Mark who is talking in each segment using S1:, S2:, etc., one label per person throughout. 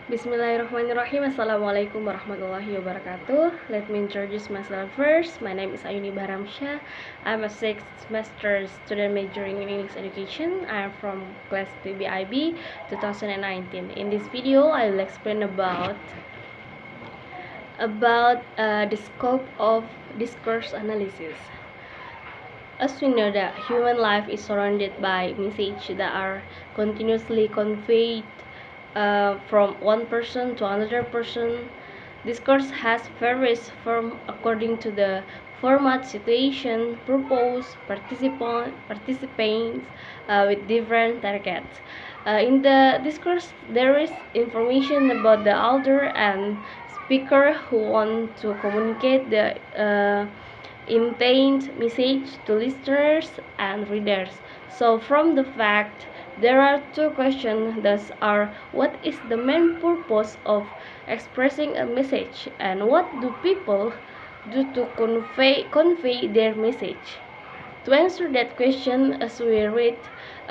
S1: Bismillahirrahmanirrahim. Assalamualaikum warahmatullahi wabarakatuh. Let me introduce myself first. My name is Ayuni Bahramsyah. I'm a 6th semester student majoring in English education. I am from class PBIB 2019. In this video, I will explain about the scope of discourse analysis. As we know that human life is surrounded by messages that are continuously conveyed from one person to another person. Discourse has various forms according to the format, situation, purpose, participants with different targets. In the discourse, there is information about the author and speaker who want to communicate the intent message to listeners and readers. So from the fact, there are two questions that are: what is the main purpose of expressing a message, and what do people do to convey their message? To answer that question, as we read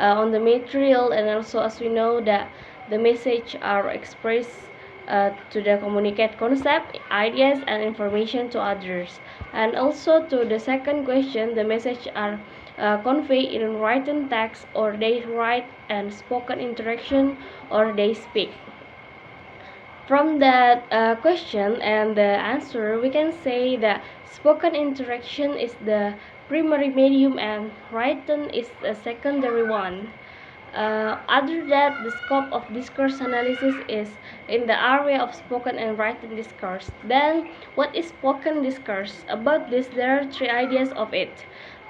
S1: on the material, and also as we know that the message are expressed to the communicate concept, ideas, and information to others. And also to the second question, the message are conveyed in written text, or they write and spoken interaction, or they speak. From that question and the answer, we can say that spoken interaction is the primary medium and written is a secondary one. Other that the scope of discourse analysis is in the area of spoken and written discourse. Then, what is spoken discourse? About this, there are three ideas of it.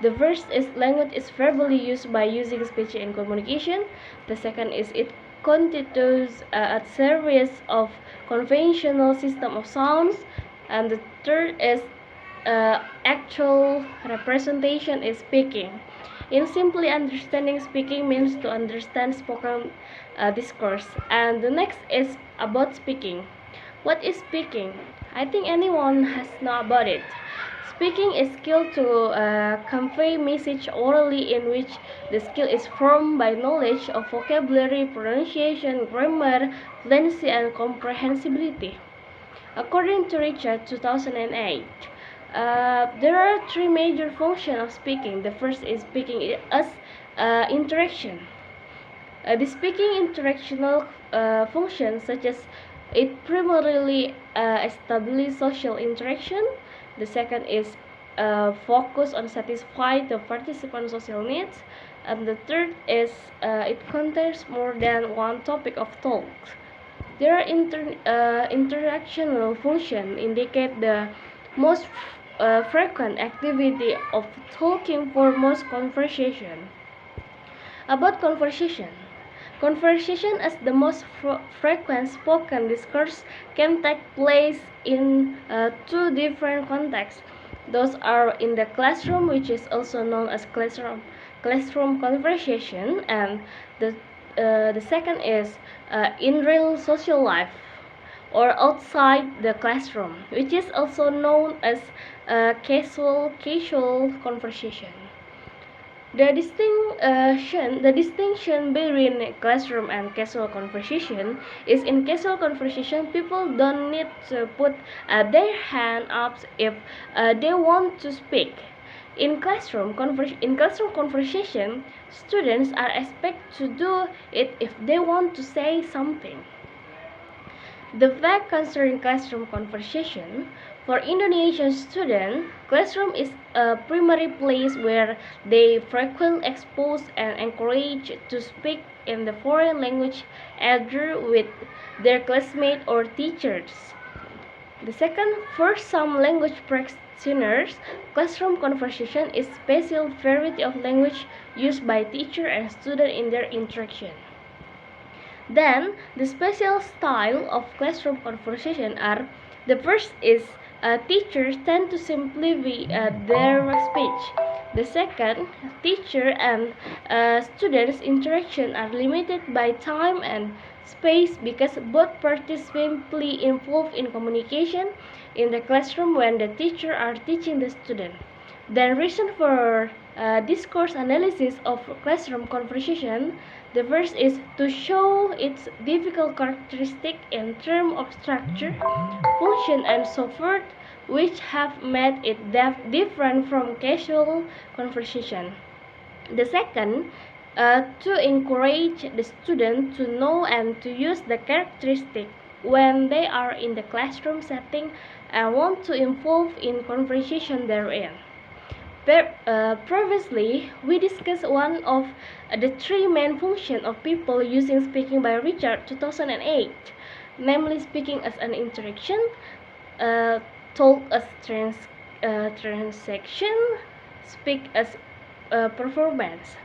S1: The first is language is verbally used by using speech in communication. The second is it constitutes a series of conventional system of sounds. And the third is actual representation is speaking. In simply understanding, speaking means to understand spoken discourse. And the next is about speaking. What is speaking? I think anyone has know about it. Speaking is skill to convey message orally, in which the skill is formed by knowledge of vocabulary, pronunciation, grammar, fluency, and comprehensibility. According to Richard, 2008, there are three major functions of speaking. The first is speaking as interaction. The speaking interactional functions, such as it primarily establishes social interaction. The second is focus on satisfy the participant social needs. And the third is it contains more than one topic of talk. There are interactional functions indicate the most frequent activity of talking for most conversation. About conversation. Conversation as the most frequent spoken discourse can take place in two different contexts. Those are in the classroom, which is also known as classroom conversation, and the second is in real social life or outside the classroom, which is also known as casual conversation. The distinction between classroom and casual conversation is in casual conversation, people don't need to put their hand up if they want to speak. In classroom conversation, students are expected to do it if they want to say something. The fact concerning classroom conversation: for Indonesian students, classroom is a primary place where they frequently exposed and encouraged to speak in the foreign language, either with their classmates or teachers. The second, for some language practitioners, classroom conversation is special variety of language used by teacher and student in their interaction. Then, the special style of classroom conversation are: the first is teachers tend to simplify their speech. The second, teacher and students' interaction are limited by time and space because both parties simply involved in communication in the classroom when the teacher are teaching the student. The reason for discourse analysis of classroom conversation: The first is to show its difficult characteristic in terms of structure, function, and so forth, which have made it different from casual conversation. The second, to encourage the student to know and to use the characteristic when they are in the classroom setting and want to involve in conversation therein. Previously, we discussed one of the three main functions of people using speaking by Richard 2008, namely speaking as an interaction, talk as transaction, speak as performance.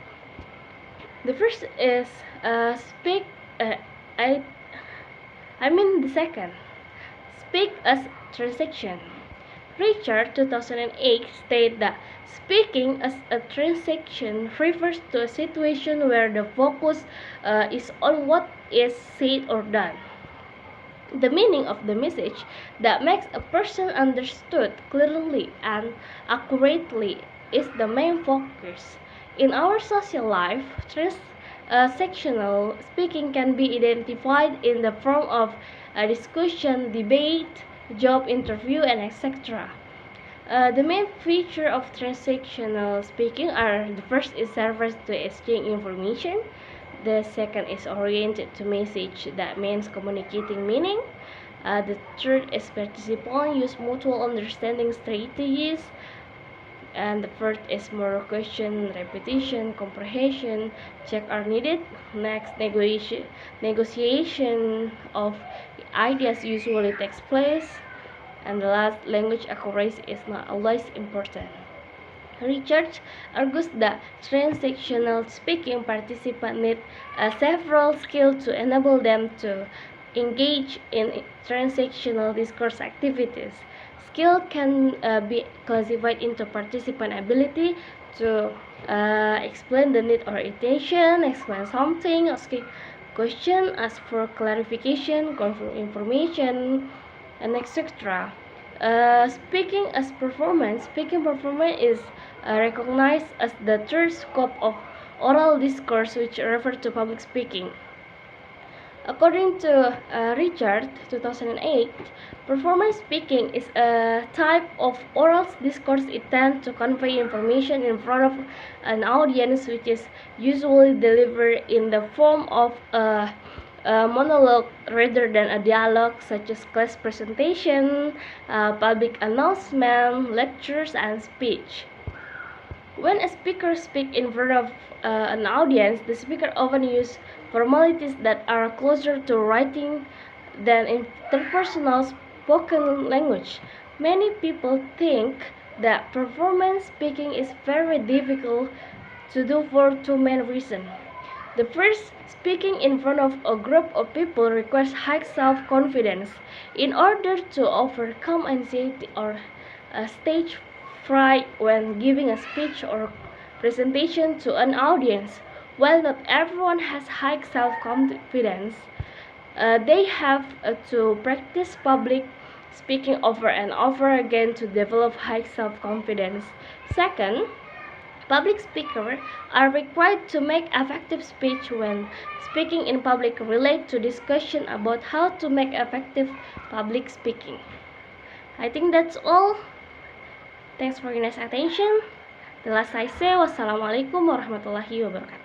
S1: The first is speak. I mean the second. Speak as transaction. Richard 2008 stated that speaking as a transaction refers to a situation where the focus is on what is said or done. The meaning of the message that makes a person understood clearly and accurately is the main focus. In our social life, transactional speaking can be identified in the form of a discussion, debate, job interview, and etc. The main feature of transactional speaking are: the first is serves to exchange information, the second is oriented to message, that means communicating meaning, the third is participants use mutual understanding strategies, and the fourth is more question, repetition, comprehension check are needed. Next, negotiation of ideas usually takes place, and the last, language accuracy is not always important. Richard argues that transactional speaking participants need several skills to enable them to engage in transactional discourse activities. Skill can be classified into participant ability to explain the need or intention, explain something, ask a question, ask for clarification, confirm information, and etc. Speaking performance is recognized as the third scope of oral discourse, which refers to public speaking. According to Richard 2008, performance speaking is a type of oral discourse intended to convey information in front of an audience, which is usually delivered in the form of a monologue rather than a dialogue, such as class presentation, public announcement, lectures, and speech. When a speaker speaks in front of an audience, the speaker often uses formalities that are closer to writing than interpersonal spoken language. Many people think that performance speaking is very difficult to do for two main reasons. The first, speaking in front of a group of people requires high self-confidence. In order to overcome anxiety or stage fright when giving a speech or presentation to an audience, while not everyone has high self-confidence, they have to practice public speaking over and over again to develop high self-confidence. Second, public speakers are required to make effective speech when speaking in public relate to discussion about how to make effective public speaking. I think that's all. Thanks for your nice attention. The last I say, wassalamualaikum warahmatullahi wabarakatuh.